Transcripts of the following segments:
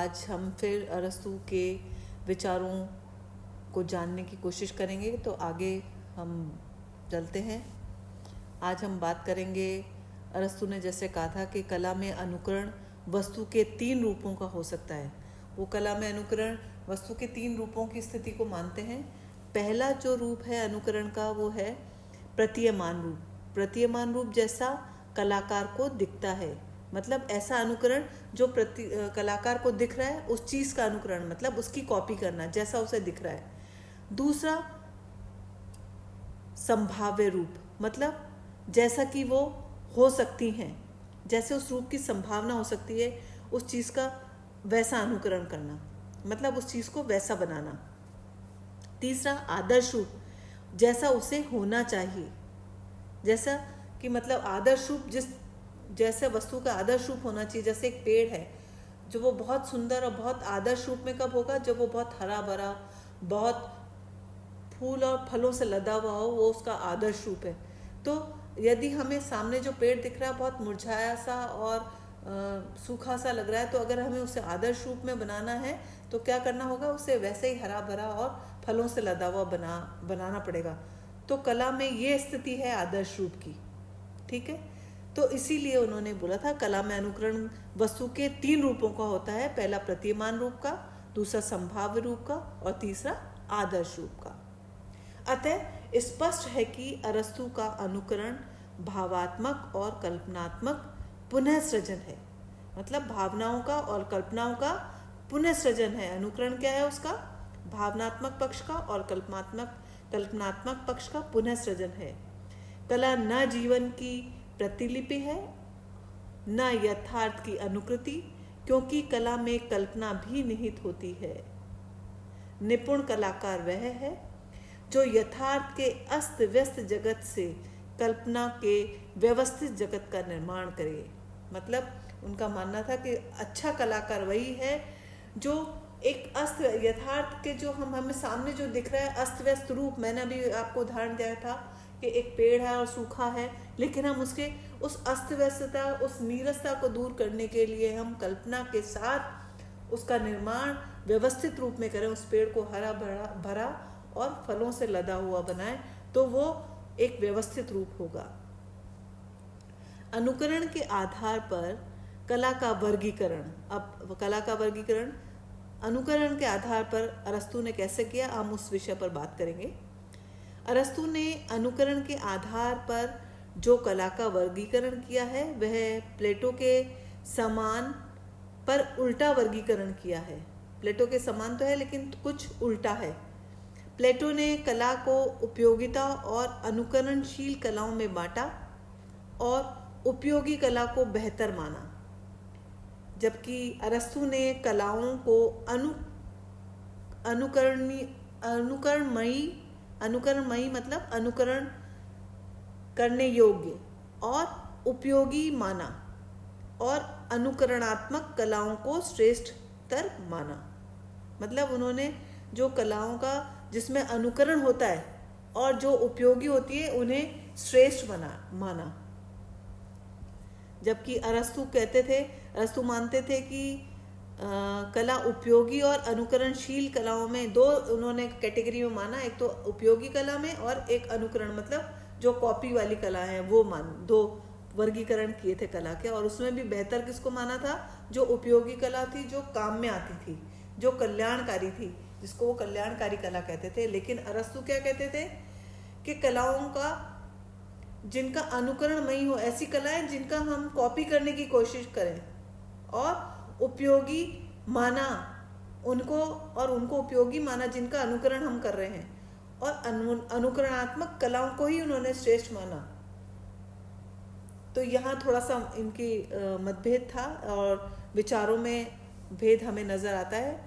आज हम फिर अरस्तू के विचारों को जानने की कोशिश करेंगे। तो आगे हम चलते हैं। आज हम बात करेंगे, अरस्तू ने जैसे कहा था कि कला में अनुकरण वस्तु के 3 रूपों का हो सकता है। वो कला में अनुकरण वस्तु के 3 रूपों की स्थिति को मानते हैं। पहला जो रूप है अनुकरण का वो है प्रतीयमान रूप। प्रतीयमान रूप जैसा कलाकार को दिखता है, मतलब ऐसा अनुकरण जो कलाकार को दिख रहा है उस चीज़ का अनुकरण, मतलब उसकी कॉपी करना जैसा उसे दिख रहा है। दूसरा संभाव्य रूप, मतलब जैसा कि वो हो सकती हैं, जैसे उस रूप की संभावना हो सकती है उस चीज़ का वैसा अनुकरण करना, मतलब उस चीज़ को वैसा बनाना। तीसरा आदर्श रूप, जैसा उसे होना चाहिए, जैसा कि मतलब आदर्श रूप जैसे वस्तु का आदर्श रूप होना चाहिए। जैसे एक पेड़ है जो वो बहुत सुंदर और बहुत आदर्श रूप में कब होगा, जब वो बहुत हरा भरा, बहुत फूल और फलों से लदा हुआ हो, वो उसका आदर्श रूप है। तो यदि हमें सामने जो पेड़ दिख रहा है बहुत मुरझाया सा और सूखा सा लग रहा है, तो अगर हमें उसे आदर्श रूप में बनाना है तो क्या करना होगा, उसे वैसे ही हरा भरा और फलों से लदा हुआ बनाना पड़ेगा। तो कला में ये स्थिति है आदर्श रूप की, ठीक है। तो इसीलिए उन्होंने बोला था कला में अनुकरण वस्तु के 3 रूपों का होता है। पहला प्रतीयमान रूप का, दूसरा संभाव्य रूप का और तीसरा आदर्श रूप का। अतः स्पष्ट है कि अरस्तु का अनुकरण भावात्मक और कल्पनात्मक पुनः सृजन है, मतलब भावनाओं का और कल्पनाओं का पुनः सृजन है। अनुकरण क्या है उसका, भावनात्मक पक्ष का और कल्पनात्मक पक्ष का पुनः सृजन है। कला न जीवन की प्रतिलिपि है न यथार्थ की अनुकृति, क्योंकि कला में कल्पना भी निहित होती है। निपुण कलाकार वह है जो यथार्थ के अस्त व्यस्त जगत से कल्पना के व्यवस्थित जगत का निर्माण करे। मतलब उनका मानना था कि अच्छा कलाकार वही है जो एक यथार्थ के जो हमें सामने जो दिख रहा है अस्त व्यस्त रूप, मैंने अभी आपको उदाहरण दिया था कि एक पेड़ है और सूखा है, लेकिन हम उसके उस अस्त व्यस्तता, उस नीरसता को दूर करने के लिए हम कल्पना के साथ उसका निर्माण व्यवस्थित रूप में करें, उस पेड़ को हरा भरा और फलों से लदा हुआ बनाएं, तो वो एक व्यवस्थित रूप होगा। अनुकरण के आधार पर कला का वर्गीकरण। अब कला का वर्गीकरण अनुकरण के आधार पर अरस्तु ने कैसे किया, हम उस विषय पर बात करेंगे। अरस्तु ने अनुकरण के आधार पर जो कला का वर्गीकरण किया है वह प्लेटो के समान पर उल्टा वर्गीकरण किया है। प्लेटो के समान तो है लेकिन कुछ उल्टा है। प्लेटो ने कला को उपयोगिता और अनुकरणशील कलाओं में बांटा और उपयोगी कला को बेहतर माना, जबकि अरस्तु ने कलाओं को अनुकरणमयी मतलब अनुकरण करने योग्य और उपयोगी माना और अनुकरणात्मक कलाओं को श्रेष्ठतर माना। मतलब उन्होंने जो कलाओं का जिसमें अनुकरण होता है और जो उपयोगी होती है उन्हें श्रेष्ठ माना। जबकि अरस्तु मानते थे कि कला उपयोगी और अनुकरणशील कलाओं में 2 उन्होंने कैटेगरी में माना, एक तो उपयोगी कला में और एक अनुकरण मतलब जो कॉपी वाली कला है वो 2 वर्गीकरण किए थे कला के। और उसमें भी बेहतर किसको माना था, जो उपयोगी कला थी, जो काम में आती थी, जो कल्याणकारी थी, जिसको वो कल्याणकारी कला कहते थे। लेकिन अरस्तु क्या कहते थे कि कलाओं का जिनका अनुकरणमयी हो, ऐसी कलाएं जिनका हम कॉपी करने की कोशिश करें, और उपयोगी माना उनको, और उनको उपयोगी माना जिनका अनुकरण हम कर रहे हैं, और अनुकरणात्मक कलाओं को ही उन्होंने श्रेष्ठ माना। तो यहाँ थोड़ा सा इनकी मतभेद था और विचारों में भेद हमें नजर आता है।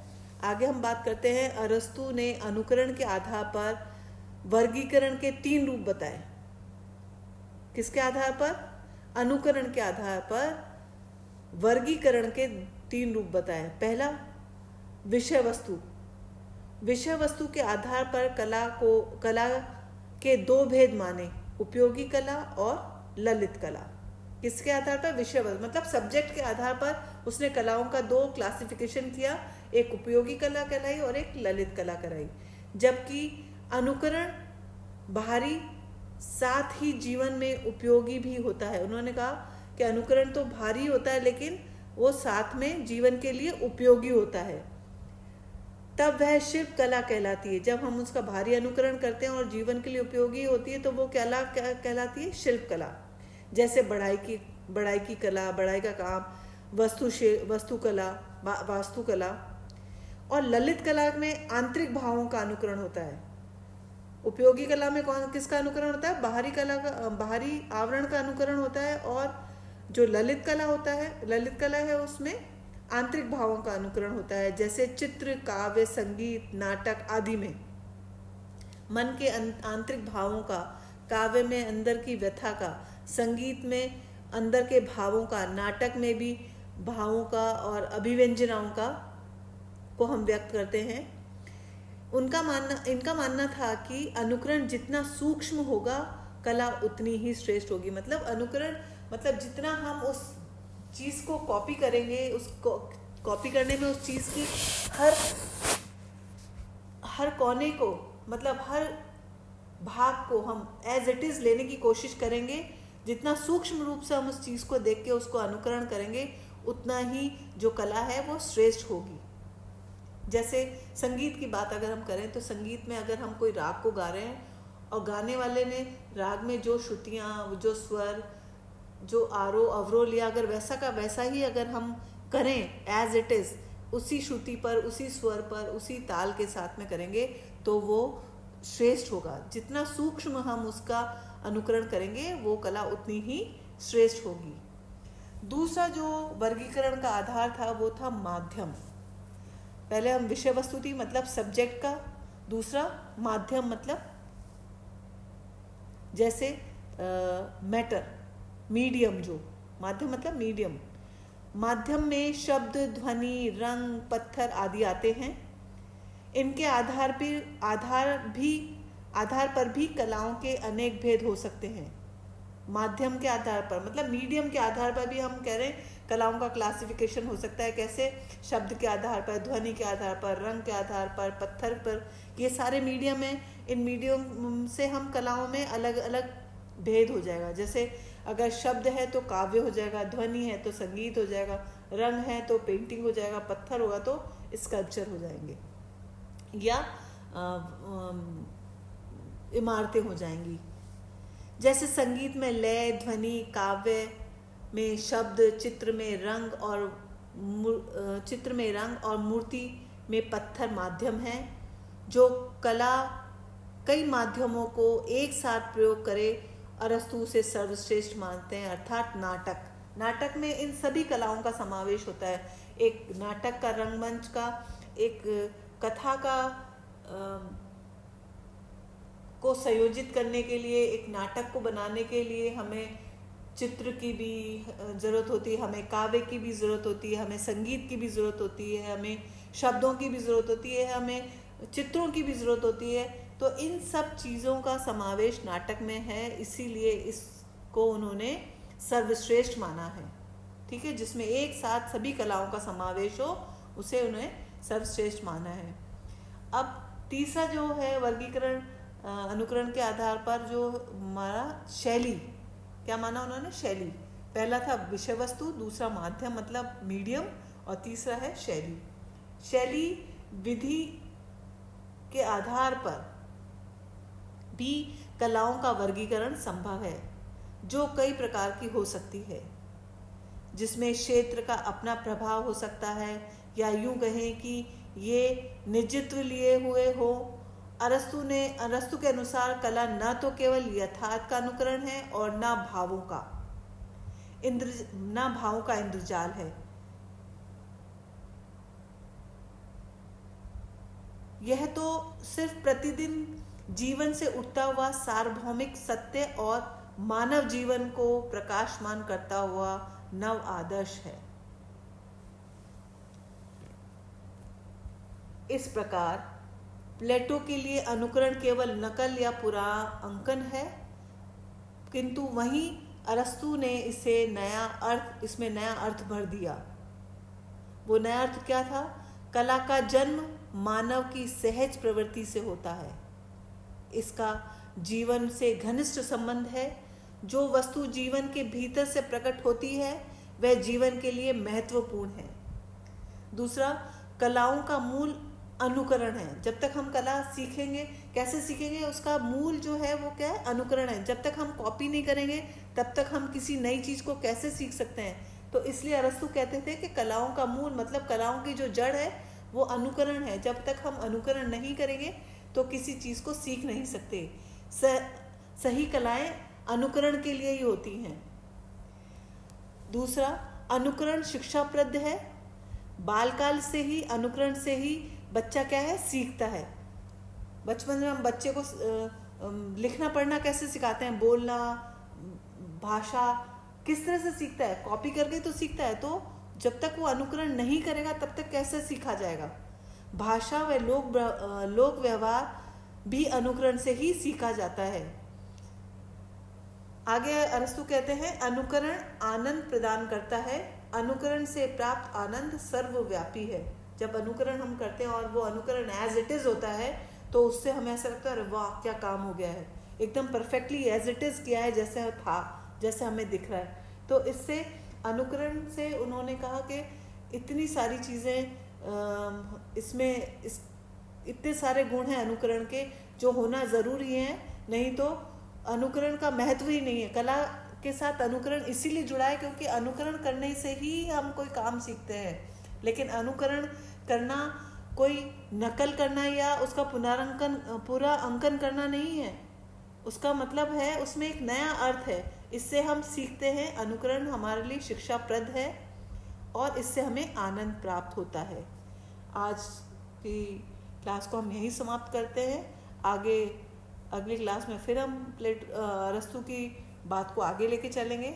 आगे हम बात करते हैं। अरस्तु ने अनुकरण के आधार पर वर्गीकरण के 3 रूप बताए। किसके आधार पर, अनुकरण के आधार पर वर्गीकरण के 3 रूप बताए। पहला विषय वस्तु। विषय वस्तु के आधार पर कला के 2 भेद माने, उपयोगी कला और ललित कला। किसके आधार पर, विषय वस्तु मतलब सब्जेक्ट के आधार पर उसने कलाओं का दो क्लासिफिकेशन किया, एक उपयोगी कला कहलाई और एक ललित कला कहलाई। जबकि अनुकरण बाहरी साथ ही जीवन में उपयोगी भी होता है। उन्होंने कहा कि अनुकरण तो भारी होता है लेकिन वो साथ में जीवन के लिए उपयोगी होता है, तब वह शिल्प कला कहलाती है। जब हम उसका भारी अनुकरण करते हैं और जीवन के लिए उपयोगी होती है तो वो कहलाती है शिल्प कला। जैसे बढ़ाई की कला, बढ़ाई का काम, वास्तुकला। और ललित कला में आंतरिक भावों का अनुकरण होता है। उपयोगी कला में किसका अनुकरण होता है? बाहरी आवरण का अनुकरण होता है। और जो ललित कला है उसमें आंतरिक भावों का अनुकरण होता है। जैसे चित्र, काव्य, संगीत, नाटक आदि में मन के आंतरिक भावों का, काव्य में अंदर की व्यथा का, संगीत में अंदर के भावों का, नाटक में भी भावों का और अभिव्यंजनाओं का को हम व्यक्त करते हैं। इनका मानना था कि अनुकरण जितना सूक्ष्म होगा कला उतनी ही श्रेष्ठ होगी। मतलब अनुकरण मतलब जितना हम उस चीज को कॉपी करेंगे, उसको कॉपी करने में उस चीज की हर कोने को, मतलब हर भाग को हम एज इट इज लेने की कोशिश करेंगे, जितना सूक्ष्म रूप से हम उस चीज को देख के उसको अनुकरण करेंगे उतना ही जो कला है वो श्रेष्ठ होगी। जैसे संगीत की बात अगर हम करें तो संगीत में अगर हम कोई राग को गा रहे हैं और गाने वाले ने राग में जो श्रुतियाँ, जो स्वर, जो आरोह अवरोह लिया, अगर वैसा का वैसा ही अगर हम करें एज इट इज, उसी श्रुति पर, उसी स्वर पर, उसी ताल के साथ में करेंगे तो वो श्रेष्ठ होगा। जितना सूक्ष्म हम उसका अनुकरण करेंगे वो कला उतनी ही श्रेष्ठ होगी। दूसरा जो वर्गीकरण का आधार था वो था माध्यम। पहले हम विषय वस्तु थी मतलब सब्जेक्ट का, दूसरा माध्यम मतलब जैसे मैटर, मीडियम, जो माध्यम मतलब मीडियम। माध्यम में शब्द, ध्वनि, रंग, पत्थर आदि आते हैं। इनके आधार पर भी कलाओं के अनेक भेद हो सकते हैं। माध्यम के आधार पर मतलब मीडियम के आधार पर भी हम कह रहे हैं कलाओं का क्लासिफिकेशन हो सकता है। कैसे? शब्द के आधार पर, ध्वनि के आधार पर, रंग के आधार पर, पत्थर पर, ये सारे मीडियम हैं। इन मीडियम से हम कलाओं में अलग अलग भेद हो जाएगा। जैसे अगर शब्द है तो काव्य हो जाएगा, ध्वनि है तो संगीत हो जाएगा, रंग है तो पेंटिंग हो जाएगा, पत्थर होगा तो स्कल्पचर हो जाएंगे या इमारतें हो जाएंगी। जैसे संगीत में लय, ध्वनि, काव्य में शब्द, चित्र में रंग और मूर्ति में पत्थर माध्यम है। जो कला कई माध्यमों को एक साथ प्रयोग करे अरस्तु उसे सर्वश्रेष्ठ मानते हैं, अर्थात नाटक में इन सभी कलाओं का समावेश होता है। एक नाटक का, रंगमंच का, एक कथा का को संयोजित करने के लिए, एक नाटक को बनाने के लिए हमें चित्र की भी ज़रूरत होती है, हमें काव्य की भी ज़रूरत होती है, हमें संगीत की भी ज़रूरत होती है, हमें शब्दों की भी ज़रूरत होती है, हमें चित्रों की भी ज़रूरत होती है। तो इन सब चीज़ों का समावेश नाटक में है, इसीलिए इसको उन्होंने सर्वश्रेष्ठ माना है। ठीक है, जिसमें एक साथ सभी कलाओं का समावेश हो उसे उन्हें सर्वश्रेष्ठ माना है। अब तीसरा जो है वर्गीकरण अनुकरण के आधार पर जो हमारा शैली, क्या माना उन्होंने? शैली। पहला था विषय वस्तु, दूसरा माध्यम मतलब मीडियम और तीसरा है शैली। शैली विधि के आधार पर भी कलाओं का वर्गीकरण संभव है, जो कई प्रकार की हो सकती है, जिसमें क्षेत्र का अपना प्रभाव हो सकता है या यूं कहें कि ये निजित्व लिए हुए हो। अरस्तु के अनुसार कला न तो केवल यथार्थ का अनुकरण है और न भावों का इंद्रजाल है। यह तो सिर्फ प्रतिदिन जीवन से उठता हुआ सार्वभौमिक सत्य और मानव जीवन को प्रकाशमान करता हुआ नव आदर्श है। इस प्रकार प्लेटो के लिए अनुकरण केवल नकल या पुरांकन है, किंतु वहीं अरस्तु ने इसमें नया अर्थ भर दिया। वो नया अर्थ क्या था? कला का जन्म मानव की सहज प्रवृत्ति से होता है। इसका जीवन से घनिष्ठ संबंध है। जो वस्तु जीवन के भीतर से प्रकट होती है वह जीवन के लिए महत्वपूर्ण है। दूसरा, कलाओं का मूल अनुकरण है। जब तक हम कला सीखेंगे, कैसे सीखेंगे? उसका मूल जो है वो क्या है? अनुकरण है। जब तक हम कॉपी नहीं करेंगे तब तक हम किसी नई चीज को कैसे सीख सकते हैं? तो इसलिए अरस्तु कहते थे कि कलाओं का मूल मतलब कलाओं की जो जड़ है वो अनुकरण है। जब तक हम अनुकरण नहीं करेंगे तो किसी चीज को सीख नहीं सकते। सही कलाएं अनुकरण के लिए ही होती हैं। दूसरा, अनुकरण शिक्षाप्रद है। बालकाल से ही, अनुकरण से ही बच्चा क्या है? सीखता है। बचपन में हम बच्चे को लिखना पढ़ना कैसे सिखाते हैं? बोलना, भाषा किस तरह से सीखता है? कॉपी करके तो सीखता है। तो जब तक वो अनुकरण नहीं करेगा तब तक कैसे सीखा जाएगा? भाषा व लोक व्यवहार भी अनुकरण से ही सीखा जाता है। आगे अरस्तु कहते हैं, अनुकरण आनंद प्रदान करता है। अनुकरण से प्राप्त आनंद सर्वव्यापी है। जब अनुकरण हम करते हैं और वो अनुकरण एज इट इज होता है तो उससे हमें ऐसा लगता है, वाह क्या काम हो गया है, एकदम परफेक्टली एज इट इज किया है, जैसे था, जैसे हमें दिख रहा है। तो इससे अनुकरण से उन्होंने कहा कि इतनी सारी चीज़ें इसमें इतने सारे गुण हैं अनुकरण के जो होना ज़रूरी है, नहीं तो अनुकरण का महत्व ही नहीं है। कला के साथ अनुकरण इसीलिए जुड़ा है क्योंकि अनुकरण करने से ही हम कोई काम सीखते हैं। लेकिन अनुकरण करना कोई नकल करना या उसका पूरा अंकन करना नहीं है। उसका मतलब है उसमें एक नया अर्थ है। इससे हम सीखते हैं। अनुकरण हमारे लिए शिक्षाप्रद है और इससे हमें आनंद प्राप्त होता है। आज की क्लास को हम यहीं समाप्त करते हैं। आगे अगली क्लास में फिर हम अरस्तु की बात को आगे लेके चलेंगे।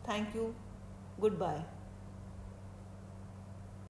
Thank you. Good bye.